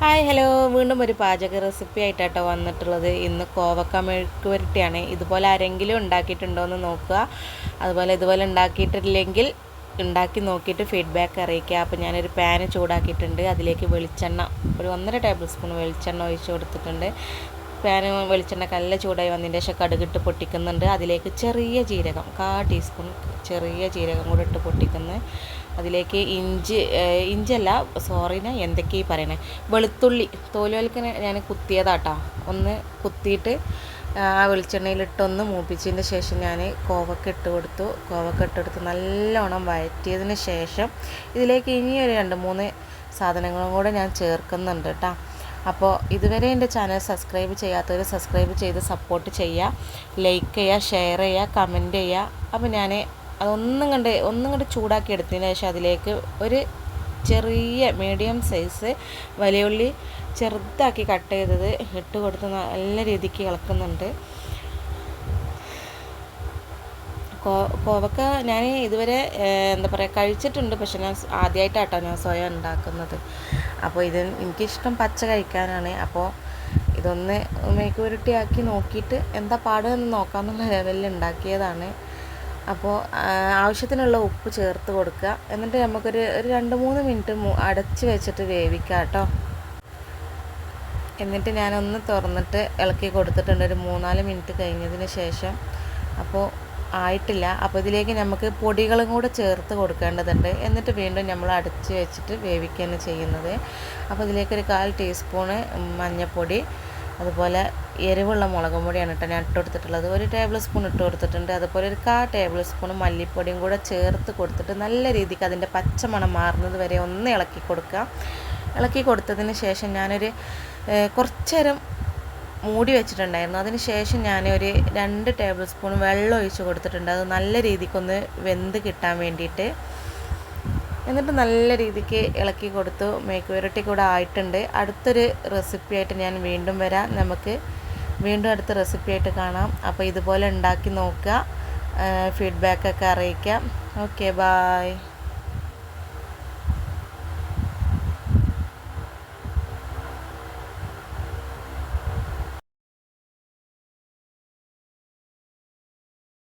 Hi hello, വീണ്ടും ഒരു പാചക റെസിപ്പി ആയിട്ടാട്ടോ വന്നിട്ടുള്ളത്. ഇന്ന് കോവക്ക മെഴുക്ക് പുരട്ടിയാണ്. ഇതുപോലെ ആരെങ്കിലും ഉണ്ടാക്കിയിട്ടുണ്ടോ എന്ന് നോക്കുക. ഇതുപോലെ ഉണ്ടാക്കിയിട്ടില്ലെങ്കിൽ ഉണ്ടാക്കി നോക്കിയിട്ട് ഫീഡ്ബാക്ക് അറിയിക്കുക. അപ്പോൾ ഞാനൊരു പാന് ചൂടാക്കിയിട്ടുണ്ട്. അതിലേക്ക് വെളിച്ചെണ്ണ ഒരു 1.5 ടേബിൾ സ്പൂൺ വെളിച്ചെണ്ണ ഒഴിച്ച് കൊടുത്തിട്ടുണ്ട്. പാന് വെളിച്ചെണ്ണ നല്ല ചൂടായി വന്നതിന് ശേഷം കടുകിട്ട് പൊട്ടിക്കുന്നുണ്ട്. അതിലേക്ക് ചെറിയ ജീരകം 1/4 ടീസ്പൂൺ ചെറിയ ജീരകം കൂടെ ഇട്ട് പൊട്ടിക്കുന്നു. അതിലേക്ക് ഇഞ്ചല്ല സോറിനെ എന്തൊക്കെയാണ് പറയണേ, വെളുത്തുള്ളി തോലുവൽക്കനെ ഞാൻ കുത്തിയതാട്ടോ. ഒന്ന് കുത്തിയിട്ട് ആ വെളിച്ചെണ്ണയിലിട്ടൊന്ന് മൂപ്പിച്ചതിന് ശേഷം ഞാൻ കോവക്ക ഇട്ട് കൊടുത്ത് നല്ലോണം വഴറ്റിയതിന് ശേഷം ഇതിലേക്ക് ഇനി ഒരു 2-3 സാധനങ്ങളും കൂടെ ഞാൻ ചേർക്കുന്നുണ്ട് കേട്ടോ. അപ്പോൾ ഇതുവരെ എൻ്റെ ചാനൽ സബ്സ്ക്രൈബ് ചെയ്യാത്തവർ സബ്സ്ക്രൈബ് ചെയ്ത് സപ്പോർട്ട് ചെയ്യുക, ലൈക്ക് ചെയ്യുക, ഷെയർ ചെയ്യുക, കമൻറ്റ് ചെയ്യുക. അപ്പോൾ ഞാൻ ഒന്നും കണ്ട് ചൂടാക്കി എടുത്തതിന് ശേഷം അതിലേക്ക് ഒരു ചെറിയ മീഡിയം സൈസ് വലിയ ഉള്ളി ചെറുതാക്കി കട്ട് ചെയ്തത് ഇട്ട് കൊടുത്ത് നല്ല രീതിക്ക് ഇളക്കുന്നുണ്ട്. കോവക്ക ഞാൻ ഇതുവരെ കഴിച്ചിട്ടുണ്ട്, പക്ഷെ ഞാൻ ആദ്യമായിട്ടാട്ടോ ഞാൻ സ്വയം ഉണ്ടാക്കുന്നത്. അപ്പോൾ എനിക്കിഷ്ടം പച്ച കഴിക്കാനാണ്. അപ്പോൾ ഇതൊന്ന് മെഴുക്ക് പുരട്ടിയാക്കി നോക്കിയിട്ട് എന്താ പാടുമെന്ന് നോക്കാമെന്നുള്ള ലെവലിൽ ഉണ്ടാക്കിയതാണ്. അപ്പോൾ ആവശ്യത്തിനുള്ള ഉപ്പ് ചേർത്ത് കൊടുക്കുക. എന്നിട്ട് നമുക്കൊരു 2-3 മിനിറ്റ് അടച്ച് വെച്ചിട്ട് വേവിക്കാം കേട്ടോ. എന്നിട്ട് ഞാനൊന്ന് തുറന്നിട്ട് ഇളക്കി കൊടുത്തിട്ടുണ്ട് ഒരു 3-4 മിനിറ്റ് കഴിഞ്ഞതിന് ശേഷം. അപ്പോൾ ആയിട്ടില്ല. അപ്പോൾ ഇതിലേക്ക് നമുക്ക് പൊടികളും കൂടെ ചേർത്ത് കൊടുക്കേണ്ടതുണ്ട്. എന്നിട്ട് വീണ്ടും നമ്മൾ അടച്ച് വെച്ചിട്ട് വേവിക്കുകയാണ് ചെയ്യുന്നത്. അപ്പോൾ ഇതിലേക്ക് ഒരു 1/4 ടീസ്പൂണ് മഞ്ഞൾപ്പൊടി, അതുപോലെ എരിവുള്ള മുളകും പൊടിയാണ് കേട്ടോ ഞാൻ ഇട്ട് കൊടുത്തിട്ടുള്ളത്. 1 ടേബിൾ സ്പൂൺ ഇട്ട് കൊടുത്തിട്ടുണ്ട്. അതുപോലെ ഒരു 1/4 ടേബിൾ സ്പൂൺ മല്ലിപ്പൊടിയും കൂടെ ചേർത്ത് കൊടുത്തിട്ട് നല്ല രീതിക്ക് അതിൻ്റെ പച്ചമണം മാറുന്നത് വരെ ഒന്ന് ഇളക്കി കൊടുക്കുക. ഇളക്കി കൊടുത്തതിന് ശേഷം ഞാനൊരു കുറച്ച് നേരം മൂടി വെച്ചിട്ടുണ്ടായിരുന്നു. അതിന് ശേഷം ഞാനൊരു 2 ടേബിൾ സ്പൂൺ വെള്ളം ഒഴിച്ച് കൊടുത്തിട്ടുണ്ട്, അത് നല്ല രീതിക്കൊന്ന് വെന്ത് കിട്ടാൻ വേണ്ടിയിട്ട്. എന്നിട്ട് നല്ല രീതിക്ക് ഇളക്കി കൊടുത്തു. മെഴുക്ക് പുരട്ടി കൂടെ ആയിട്ടുണ്ട്. അടുത്തൊരു റെസിപ്പി ആയിട്ട് ഞാൻ വീണ്ടും വരാം. നമുക്ക് വീണ്ടും അടുത്ത റെസിപ്പി ആയിട്ട് കാണാം. അപ്പോൾ ഇതുപോലെ ഉണ്ടാക്കി നോക്കുക, ഫീഡ്ബാക്കൊക്കെ അറിയിക്കാം. Okay, bye.